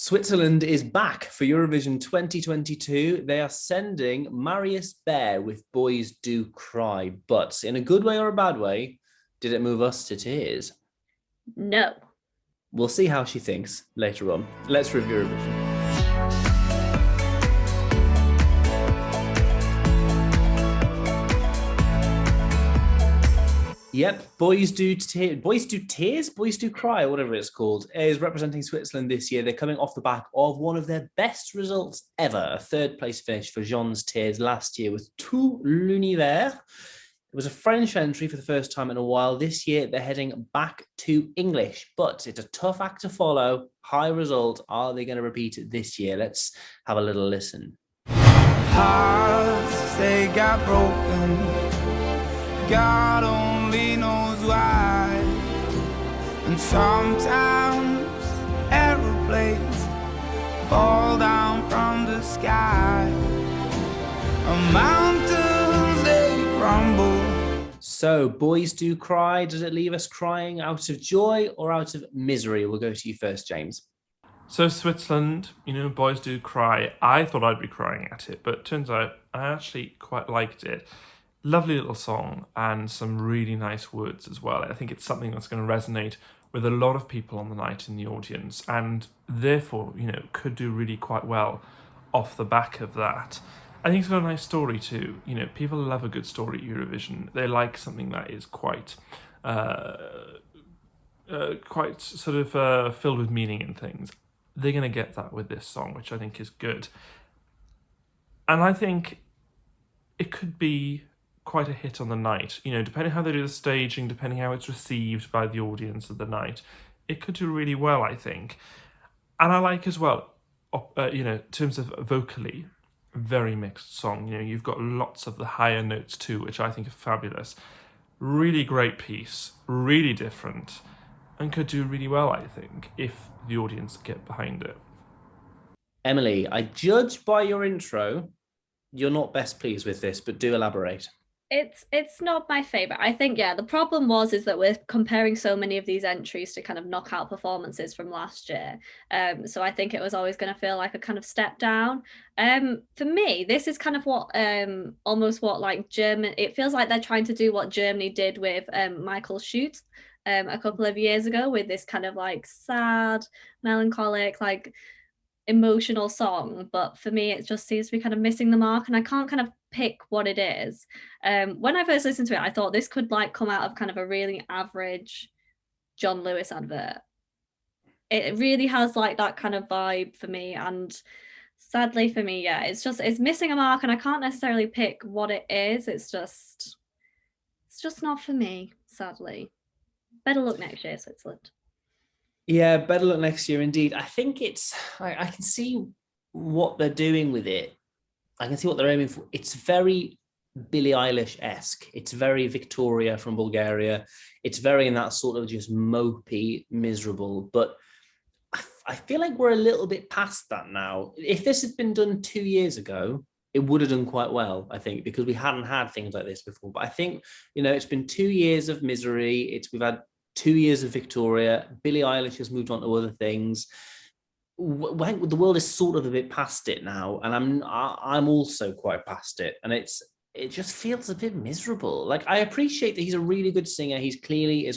Switzerland is back for Eurovision 2022. They are sending Marius Bear with Boys Do Cry. But in a good way or a bad way, did it move us to tears? No. We'll see how she thinks later on. Let's review Eurovision. Yep, Boys Do Tears, Boys Do Cry, whatever it's called, is representing Switzerland this year. They're coming off the back of one of their best results ever, a third-place finish for Jean's Tears last year with Tout l'univers. It was a French entry for the first time in a while. This year, they're heading back to English, but it's a tough act to follow. High result. Are they going to repeat it this year? Let's have a little listen. Hearts, they got broken. God only knows why. And sometimes aeroplanes fall down from the sky. And mountains, they crumble. So, Boys Do Cry. Does it leave us crying out of joy or out of misery? We'll go to you first, James. So Switzerland, Boys Do Cry. I thought I'd be crying at it, but it turns out I actually quite liked it. Lovely little song and some really nice words as well. I think it's something that's going to resonate with a lot of people on the night in the audience and therefore, could do really quite well off the back of that. I think it's got a nice story too. People love a good story at Eurovision. They like something that is quite sort of filled with meaning and things. They're going to get that with this song, which I think is good. And I think it could be quite a hit on the night, depending how they do the staging, depending how it's received by the audience of the night, it could do really well, I think. And I like as well, in terms of vocally, very mixed song. You've got lots of the higher notes too, which I think are fabulous. Really great piece, really different, and could do really well, I think, if the audience get behind it. Emily, I judge by your intro, you're not best pleased with this, but do elaborate. It's not my favorite. I think, the problem is that we're comparing so many of these entries to kind of knockout performances from last year. So I think it was always going to feel like a kind of step down. For me, this is kind of what almost what like German. It feels like they're trying to do what Germany did with Michael Schütz a couple of years ago with this kind of like sad, melancholic, like emotional song. But for me, it just seems to be kind of missing the mark, and I can't kind of pick what it is. When I first listened to it, I thought this could like come out of kind of a really average John Lewis advert. It really has like that kind of vibe for me, and sadly for me, it's missing a mark, and I can't necessarily pick what it is. It's just not for me, sadly. Better luck next year, Switzerland. Yeah, better luck next year indeed. I think I can see what they're doing with it. I can see what they're aiming for. It's very Billie Eilish-esque. It's very Victoria from Bulgaria. It's very in that sort of just mopey, miserable. But I feel like we're a little bit past that now. If this had been done 2 years ago, it would have done quite well, I think, because we hadn't had things like this before. But I think, it's been 2 years of misery. We've had 2 years of Victoria. Billie Eilish has moved on to other things. The world is sort of a bit past it now, and I'm also quite past it, and it just feels a bit miserable. Like, I appreciate that he's a really good singer. He's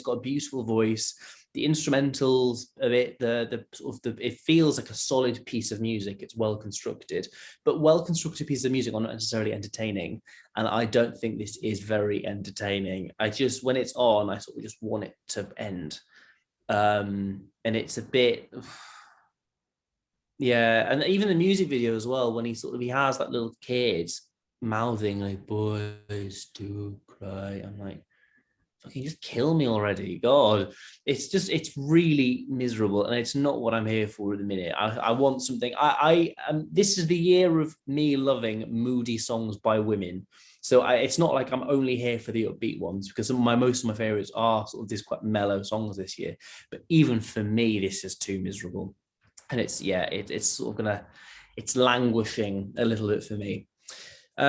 got a beautiful voice. The instrumentals of it, it feels like a solid piece of music. It's well constructed, but well constructed pieces of music are not necessarily entertaining, and I don't think this is very entertaining. When it's on, I sort of just want it to end, and it's a bit. Yeah, and even the music video as well, when he has that little kid mouthing like "Boys Do Cry," I'm like, fucking just kill me already, God! It's really miserable, and it's not what I'm here for at the minute. I want something. This is the year of me loving moody songs by women. So it's not like I'm only here for the upbeat ones, because most of my favorites are sort of these quite mellow songs this year. But even for me, this is too miserable. And it's sort of it's languishing a little bit for me.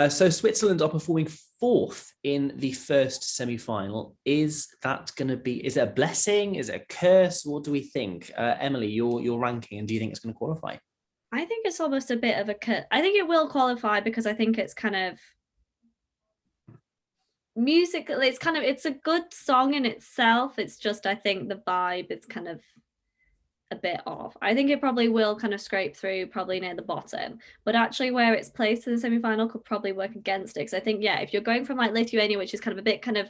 So Switzerland are performing fourth in the first semi-final. Is that going to be, is it a blessing? Is it a curse? What do we think? Emily, your ranking, and do you think it's going to qualify? I think it's almost a bit of a curse. I think it will qualify because I think it's kind of musically, it's a good song in itself. It's just, I think the vibe is kind of a bit off. I think it probably will kind of scrape through, probably near the bottom, but actually where it's placed in the semi-final could probably work against it. Because I think, yeah, if you're going from like Lithuania, which is kind of a bit kind of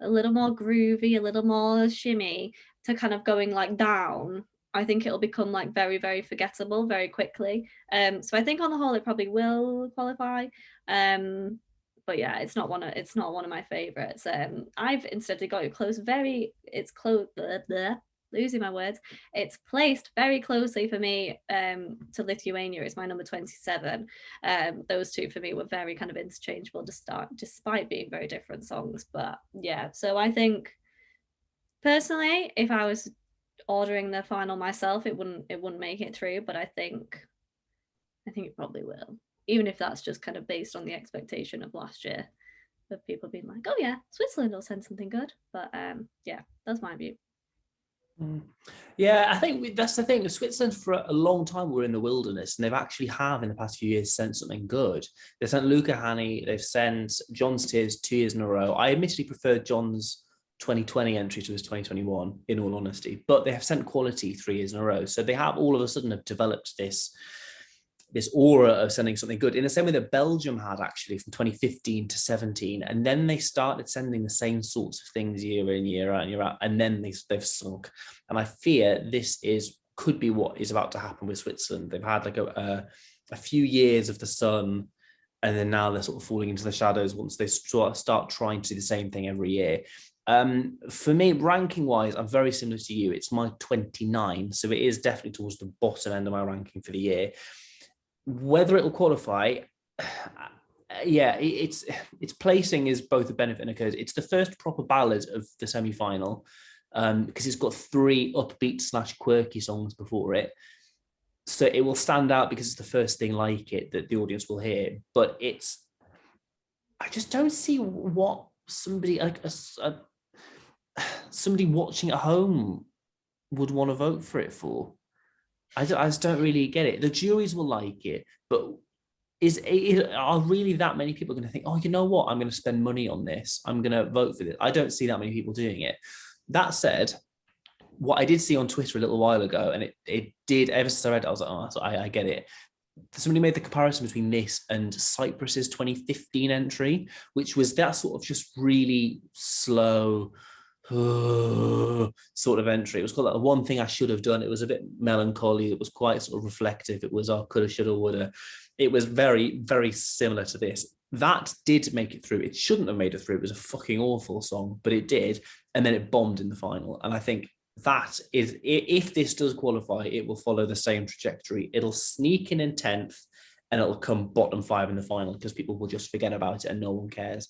a little more groovy, a little more shimmy, to kind of going like down, I think it'll become like very, very forgettable very quickly. So I think on the whole it probably will qualify. But yeah, it's not one of my favorites. I've instead got it close. It's close. Losing my words. It's placed very closely for me to Lithuania. It's my number 27. Those two for me were very kind of interchangeable to start, despite being very different songs. But yeah, so I think personally, if I was ordering the final myself, it wouldn't make it through. But I think it probably will, even if that's just kind of based on the expectation of last year, of people being like, oh yeah, Switzerland will send something good. But yeah, that's my view. Yeah, I think that's the thing. Switzerland for a long time were in the wilderness, and they've actually in the past few years sent something good. They sent Luca Hani, they've sent John's Tears 2 years in a row. I admittedly preferred John's 2020 entry to his 2021, in all honesty, but they have sent quality 3 years in a row. So they have all of a sudden have developed this aura of sending something good, in the same way that Belgium had actually from 2015 to 17, and then they started sending the same sorts of things year in, year out, and year out, and then they've sunk. And I fear this could be what is about to happen with Switzerland. They've had like a few years of the sun, and then now they're sort of falling into the shadows once they start trying to do the same thing every year. For me, ranking wise, I'm very similar to you. It's my 29, so it is definitely towards the bottom end of my ranking for the year. Whether it will qualify, yeah, its placing is both a benefit and a curse. It's the first proper ballad of the semi-final, because it's got 3 upbeat / quirky songs before it. So it will stand out because it's the first thing like it that the audience will hear. But I just don't see what somebody like somebody watching at home would want to vote for it for. I just don't really get it. The juries will like it, but are really that many people going to think, oh, you know what, I'm going to spend money on this, I'm going to vote for this? I don't see that many people doing it. That said, what I did see on Twitter a little while ago, and it did, ever since I read it, I was like, oh, so I get it. Somebody made the comparison between this and Cyprus's 2015 entry, which was that sort of just really slow, sort of entry. It was called like One Thing I Should Have Done. It was a bit melancholy. It was quite sort of reflective. It was coulda, shoulda, woulda. It was very, very similar to this. That did make it through. It shouldn't have made it through. It was a fucking awful song, but it did. And then it bombed in the final. And I think that is, if this does qualify, it will follow the same trajectory. It'll sneak in 10th and it'll come bottom 5 in the final because people will just forget about it and no one cares.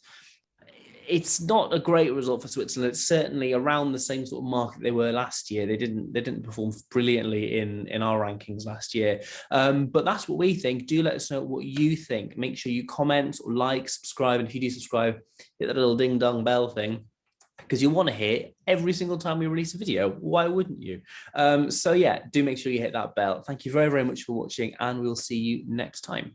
It's not a great result for Switzerland. It's certainly around the same sort of mark that they were last year. They didn't perform brilliantly in our rankings last year. But that's what we think. Do let us know what you think. Make sure you comment or like, subscribe. And if you do subscribe, hit that little ding dong bell thing, because you want to hear every single time we release a video. Why wouldn't you? So yeah, do make sure you hit that bell. Thank you very, very much for watching, and we'll see you next time.